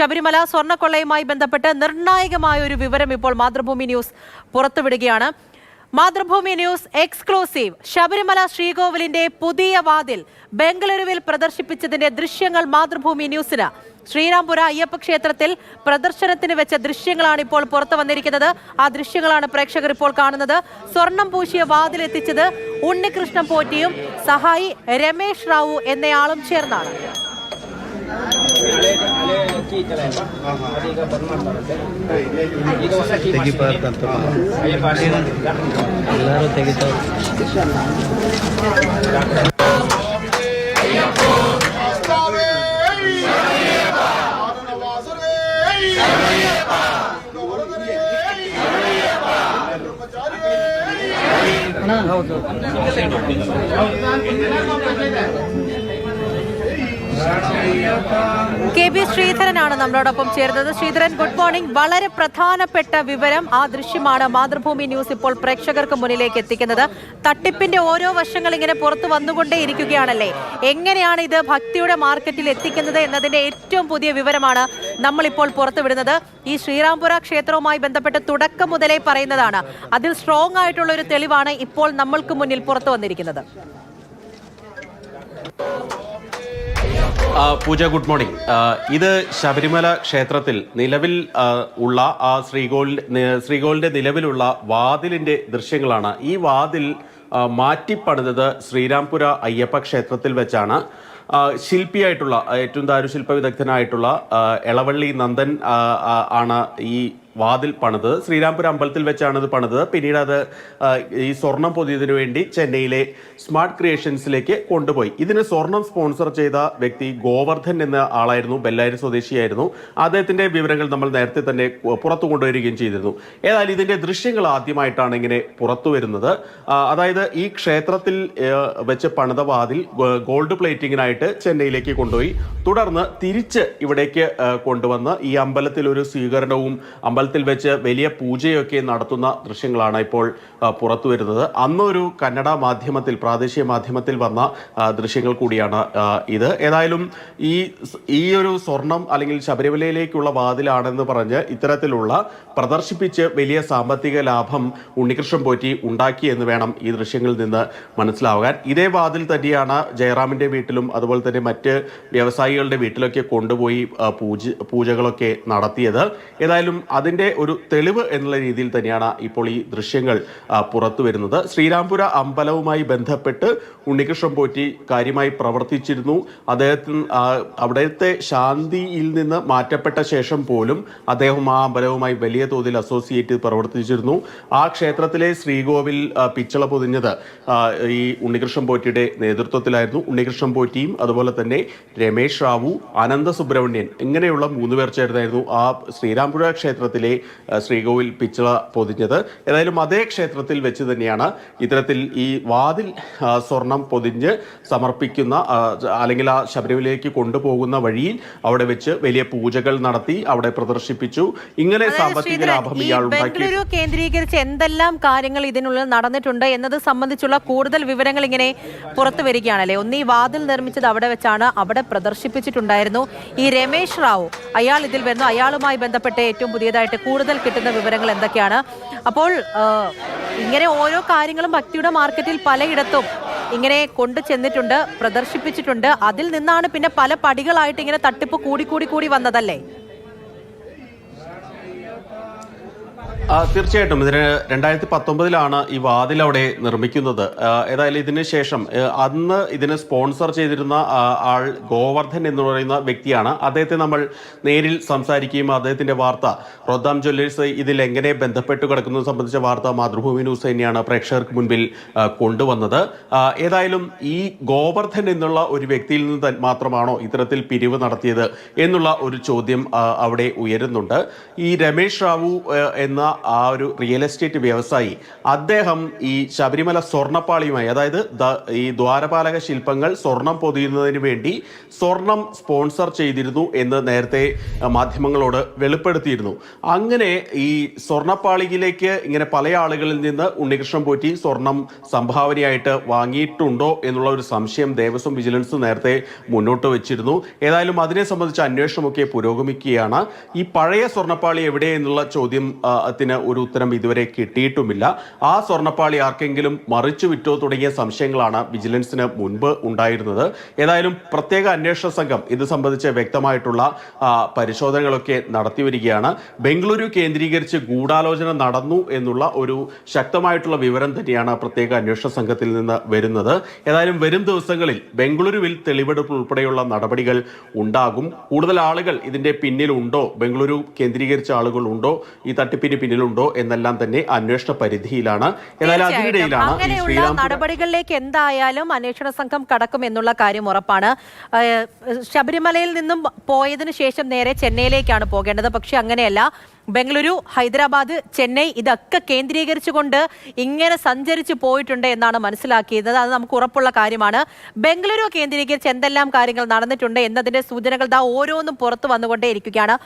ശബരിമല സ്വർണ്ണക്കൊള്ളയുമായി ബന്ധപ്പെട്ട് നിർണായകമായ ഒരു വിവരം ഇപ്പോൾ മാതൃഭൂമി ന്യൂസ് പുറത്തുവിടുകയാണ്. Mathrubhumi news exclusive. ശബരിമല ശ്രീകോവിലിന്റെ പുതിയ വാതിൽ ബംഗളൂരുവിൽ പ്രദർശിപ്പിച്ചതിന്റെ ദൃശ്യങ്ങൾ മാതൃഭൂമി ന്യൂസിന്. ശ്രീരാംപുര അയ്യപ്പ ക്ഷേത്രത്തിൽ പ്രദർശനത്തിന് വെച്ച ദൃശ്യങ്ങളാണ് ഇപ്പോൾ പുറത്തു വന്നിരിക്കുന്നത്. ആ ദൃശ്യങ്ങളാണ് പ്രേക്ഷകർ ഇപ്പോൾ കാണുന്നത്. സ്വർണം പൂശിയ വാതിലെത്തിച്ചത് ഉണ്ണികൃഷ്ണൻ പോറ്റിയും സഹായി രമേശ് റാവു എന്നയാളും ചേർന്നാണ്. കെ.ബി. ശ്രീധരനാണ് നമ്മളോടൊപ്പം ചേർന്നത്. Sreedharan, good morning. വളരെ പ്രധാനപ്പെട്ട വിവരം, ആ ദൃശ്യമാണ് മാതൃഭൂമി ന്യൂസ് ഇപ്പോൾ പ്രേക്ഷകർക്ക് മുന്നിലേക്ക് എത്തിക്കുന്നത്. തട്ടിപ്പിന്റെ ഓരോ വശങ്ങൾ ഇങ്ങനെ പുറത്തു വന്നുകൊണ്ടേയിരിക്കുകയാണല്ലേ. എങ്ങനെയാണ് ഇത് ഭക്തിയുടെ മാർക്കറ്റിൽ എത്തിക്കുന്നത് എന്നതിന്റെ ഏറ്റവും പുതിയ വിവരമാണ് നമ്മളിപ്പോൾ പുറത്തുവിടുന്നത്. ഈ ശ്രീരാംപുര ക്ഷേത്രവുമായി ബന്ധപ്പെട്ട് തുടക്കം മുതലേ പറയുന്നതാണ്. അതിൽ സ്ട്രോങ് ആയിട്ടുള്ള ഒരു തെളിവാണ് ഇപ്പോൾ നമ്മൾക്ക് മുന്നിൽ പുറത്തു വന്നിരിക്കുന്നത്. പൂജ, ഗുഡ് മോർണിംഗ്. ഇത് ശബരിമല ക്ഷേത്രത്തിൽ നിലവിൽ ഉള്ള ആ ശ്രീകോവിലിന്റെ നിലവിലുള്ള വാതിലിന്റെ ദൃശ്യങ്ങളാണ്. ഈ വാതിൽ മാറ്റിപ്പണിതത് ശ്രീരാംപുര അയ്യപ്പ ക്ഷേത്രത്തിൽ വെച്ചാണ്. ശില്പിയായിട്ടുള്ള ഏറ്റവും ദാരുശില്പ വിദഗ്ധനായിട്ടുള്ള എളവള്ളി നന്ദൻ ആണ് ഈ വാതിൽ പണിത്. ശ്രീരാംപുര അമ്പലത്തിൽ വെച്ചാണ് ഇത് പണിത്. പിന്നീട് അത് ഈ സ്വർണം പൊതിയതിനു വേണ്ടി ചെന്നൈയിലെ സ്മാർട്ട് ക്രിയേഷൻസിലേക്ക് കൊണ്ടുപോയി. ഇതിന് സ്വർണം സ്പോൺസർ ചെയ്ത വ്യക്തി ഗോവർദ്ധൻ എന്ന ആളായിരുന്നു. ബെല്ലാരി സ്വദേശിയായിരുന്നു. അദ്ദേഹത്തിന്റെ വിവരങ്ങൾ നമ്മൾ നേരത്തെ തന്നെ പുറത്തു കൊണ്ടുവരികയും ചെയ്തിരുന്നു. ഏതായാലും ഇതിന്റെ ദൃശ്യങ്ങൾ ആദ്യമായിട്ടാണ് ഇങ്ങനെ പുറത്തു വരുന്നത്. അതായത് ഈ ക്ഷേത്രത്തിൽ വെച്ച് പണിത വാതിൽ ഗോൾഡ് പ്ലേറ്റിങ്ങിനായിട്ട് ചെന്നൈയിലേക്ക് കൊണ്ടുപോയി. തുടർന്ന് തിരിച്ച് ഇവിടേക്ക് കൊണ്ടുവന്ന് ഈ അമ്പലത്തിൽ ഒരു സ്വീകരണവും അമ്പലത്തിൽ വെച്ച് വലിയ പൂജയൊക്കെ നടത്തുന്ന ദൃശ്യങ്ങളാണ് ഇപ്പോൾ പുറത്തു വരുന്നത്. അന്നൊരു കന്നഡ മാധ്യമത്തിൽ, പ്രാദേശിക മാധ്യമത്തിൽ വന്ന ദൃശ്യങ്ങൾ കൂടിയാണ് ഇത്. ഏതായാലും ഈ ഒരു സ്വർണം അല്ലെങ്കിൽ ശബരിമലയിലേക്കുള്ള വാതിലാണെന്ന് പറഞ്ഞ് ഇത്തരത്തിലുള്ള പ്രദർശിപ്പിച്ച് വലിയ സാമ്പത്തിക ലാഭം ഉണ്ണികൃഷ്ണൻ പോറ്റി ഉണ്ടാക്കി എന്ന് വേണം ഈ ദൃശ്യങ്ങളിൽ നിന്ന് മനസ്സിലാവാൻ. ഇതേ വാതിൽ തന്നെയാണ് ജയറാമിൻ്റെ വീട്ടിലും അതുപോലെ തന്നെ മറ്റ് വ്യവസായികളുടെ വീട്ടിലൊക്കെ കൊണ്ടുപോയി പൂജകളൊക്കെ നടത്തിയത്. ഏതായാലും അതിൻ്റെ ഒരു തെളിവ് എന്നുള്ള രീതിയിൽ തന്നെയാണ് ഇപ്പോൾ ഈ ദൃശ്യങ്ങൾ പുറത്തു വരുന്നത്. ശ്രീരാംപുര അമ്പലവുമായി ബന്ധപ്പെട്ട് ഉണ്ണികൃഷ്ണൻ പോറ്റി കാര്യമായി പ്രവർത്തിച്ചിരുന്നു. അദ്ദേഹത്തിന് അവിടുത്തെ ശാന്തിയിൽ നിന്ന് മാറ്റപ്പെട്ട ശേഷം പോലും അദ്ദേഹം ആ അമ്പലവുമായി വലിയ തോതിൽ അസോസിയേറ്റ് പ്രവർത്തിച്ചിരുന്നു. ആ ക്ഷേത്രത്തിലെ ശ്രീകോവിൽ പിച്ചള പൊതിഞ്ഞത് ഈ ഉണ്ണികൃഷ്ണൻ പോറ്റിയുടെ നേതൃത്വത്തിലായിരുന്നു. ഉണ്ണികൃഷ്ണൻ പോറ്റിയും അതുപോലെ തന്നെ രമേശ് റാവു, അനന്ത സുബ്രഹ്മണ്യൻ ഇങ്ങനെയുള്ള 3 പേർ ചേർന്നായിരുന്നു ആ ശ്രീരാംപുര ക്ഷേത്രത്തിലെ ശ്രീകോവിൽ പിച്ചള പൊതിഞ്ഞത്. ഏതായാലും അതേ ക്ഷേത്രത്തിൽ വെച്ച് തന്നെയാണ് ഇത്തരത്തിൽ ഈ വാതിൽ സ്വർണം പൊതിഞ്ഞ് സമർപ്പിക്കുന്ന അല്ലെങ്കിൽ ആ ശബരിമലയിലേക്ക് കൊണ്ടുപോകുന്ന വഴിയിൽ അവിടെ വെച്ച് വലിയ പൂജകൾ നടത്തി അവിടെ പ്രദർശിപ്പിച്ചു. ഇങ്ങനെ സാമ്പത്തിക ലാഭം ഇയാൾ ബംഗളൂരു കേന്ദ്രീകരിച്ച് എന്തെല്ലാം കാര്യങ്ങൾ ഇതിനുള്ളിൽ നടന്നിട്ടുണ്ട് എന്നത് സംബന്ധിച്ചുള്ള കൂടുതൽ വിവരങ്ങൾ ഇങ്ങനെ പുറത്തു വരികയാണല്ലേ. ഒന്ന്, ഈ വാതിൽ നിർമ്മിച്ചത് അവിടെ വെച്ചാണ്, അവിടെ പ്രദർശിപ്പിച്ചിട്ടുണ്ടായിരുന്നു. ഈ രമേശ് റാവു, അയാൾ ഇതിൽ വരുന്നു. അയാളുമായി ബന്ധപ്പെട്ട് ഏറ്റവും പുതിയതായിട്ട് കൂടുതൽ കിട്ടുന്ന വിവരങ്ങൾ എന്തൊക്കെയാണ്? അപ്പോൾ ഇങ്ങനെ ഓരോ കാര്യങ്ങളും ഭക്തിയുടെ മാർക്കറ്റിൽ പലയിടത്തും ഇങ്ങനെ കൊണ്ടു ചെന്നിട്ടുണ്ട്, പ്രദർശിപ്പിച്ചിട്ടുണ്ട്. അതിൽ നിന്നാണ് പിന്നെ പല പടികളായിട്ട് ഇങ്ങനെ തട്ടിപ്പ് കൂടി വന്നതല്ലേ? തീർച്ചയായിട്ടും ഇതിന് 2019 ഈ വാതിൽ അവിടെ നിർമ്മിക്കുന്നത്. ഏതായാലും ഇതിന് ശേഷം അന്ന് ഇതിന് സ്പോൺസർ ചെയ്തിരുന്ന ആൾ ഗോവർദ്ധൻ എന്ന് പറയുന്ന വ്യക്തിയാണ്. അദ്ദേഹത്തെ നമ്മൾ നേരിൽ സംസാരിക്കുകയും അദ്ദേഹത്തിന്റെ വാർത്ത റോദ്ദാം ജ്വല്ലേഴ്സ് ഇതിൽ എങ്ങനെ ബന്ധപ്പെട്ട് കിടക്കുന്നത് സംബന്ധിച്ച വാർത്ത മാതൃഭൂമി ന്യൂസ് തന്നെയാണ് പ്രേക്ഷകർക്ക് മുൻപിൽ കൊണ്ടുവന്നത്. ഏതായാലും ഈ ഗോവർദ്ധൻ എന്നുള്ള ഒരു വ്യക്തിയിൽ നിന്ന് മാത്രമാണോ ഇത്തരത്തിൽ പിരിവ് നടത്തിയത് എന്നുള്ള ഒരു ചോദ്യം അവിടെ ഉയരുന്നുണ്ട്. ഈ രമേശ് റാവു എന്ന ആ ഒരു റിയൽ എസ്റ്റേറ്റ് വ്യവസായി അദ്ദേഹം ഈ ശബരിമല സ്വർണ്ണപ്പാളിയുമായി, അതായത് ഈ ദ്വാരപാലക ശില്പങ്ങൾ സ്വർണം പൊതിയുന്നതിന് വേണ്ടി സ്വർണം സ്പോൺസർ ചെയ്തിരുന്നു എന്ന് നേരത്തെ മാധ്യമങ്ങളോട് വെളിപ്പെടുത്തിയിരുന്നു. അങ്ങനെ ഈ സ്വർണ്ണപ്പാളിയിലേക്ക് ഇങ്ങനെ പല ആളുകളിൽ നിന്ന് ഉണ്ണികൃഷ്ണൻ പോറ്റി സ്വർണം സംഭാവനയായിട്ട് വാങ്ങിയിട്ടുണ്ടോ എന്നുള്ള ഒരു സംശയം ദേവസ്വം വിജിലൻസ് നേരത്തെ മുന്നോട്ട് വെച്ചിരുന്നു. ഏതായാലും അതിനെ സംബന്ധിച്ച അന്വേഷണമൊക്കെ പുരോഗമിക്കുകയാണ്. ഈ പഴയ സ്വർണ്ണപ്പാളി എവിടെ എന്നുള്ള ചോദ്യത്തിന് ഒരു ഉത്തരം ഇതുവരെ കിട്ടിയിട്ടുമില്ല. ആ സ്വർണ്ണപ്പാളി ആർക്കെങ്കിലും മറിച്ചു വിറ്റോ തുടങ്ങിയ സംശയങ്ങളാണ് വിജിലൻസിന് മുൻപ് ഉണ്ടായിരുന്നത്. ഏതായാലും പ്രത്യേക അന്വേഷണ സംഘം ഇത് സംബന്ധിച്ച് വ്യക്തമായിട്ടുള്ള പരിശോധനകളൊക്കെ നടത്തിവരികയാണ്. ബംഗളൂരു കേന്ദ്രീകരിച്ച് ഗൂഢാലോചന നടന്നു എന്നുള്ള ഒരു ശക്തമായിട്ടുള്ള വിവരം തന്നെയാണ് പ്രത്യേക അന്വേഷണ സംഘത്തിൽ നിന്ന് വരുന്നത്. ഏതായാലും വരും ദിവസങ്ങളിൽ ബംഗളൂരുവിൽ തെളിവെടുപ്പ് ഉൾപ്പെടെയുള്ള നടപടികൾ ഉണ്ടാകും. കൂടുതൽ ആളുകൾ ഇതിന്റെ പിന്നിലുണ്ടോ, ബംഗളൂരു കേന്ദ്രീകരിച്ച ആളുകൾ ഉണ്ടോ, ഈ തട്ടിപ്പിന് പിന്നിലുണ്ടോ എന്നെല്ലാം തന്നെ അന്വേഷണ പരിധിയിലാണ്. ഏതായാലും അതിനിടയിലാണ് അങ്ങനെയുള്ള നടപടികളിലേക്ക് എന്തായാലും അന്വേഷണ സംഘം കടക്കും എന്നുള്ള കാര്യം ഉറപ്പാണ്. ശബരിമലയിൽ നിന്നും പോയതിനു ശേഷം നേരെ ചെന്നൈയിലേക്കാണ് പോകേണ്ടത്. പക്ഷെ അങ്ങനെയല്ല, ബംഗളൂരു, ഹൈദരാബാദ്, ചെന്നൈ ഇതൊക്കെ കേന്ദ്രീകരിച്ചുകൊണ്ട് ഇങ്ങനെ സഞ്ചരിച്ചു പോയിട്ടുണ്ട് എന്നാണ് മനസ്സിലാക്കിയത്. അത് നമുക്ക് ഉറപ്പുള്ള കാര്യമാണ്. ബംഗളൂരു കേന്ദ്രീകരിച്ച് എന്തെല്ലാം കാര്യങ്ങൾ നടന്നിട്ടുണ്ട് എന്നതിന്റെ സൂചനകൾ ഓരോന്നും പുറത്തു വന്നുകൊണ്ടേയിരിക്കുകയാണ്.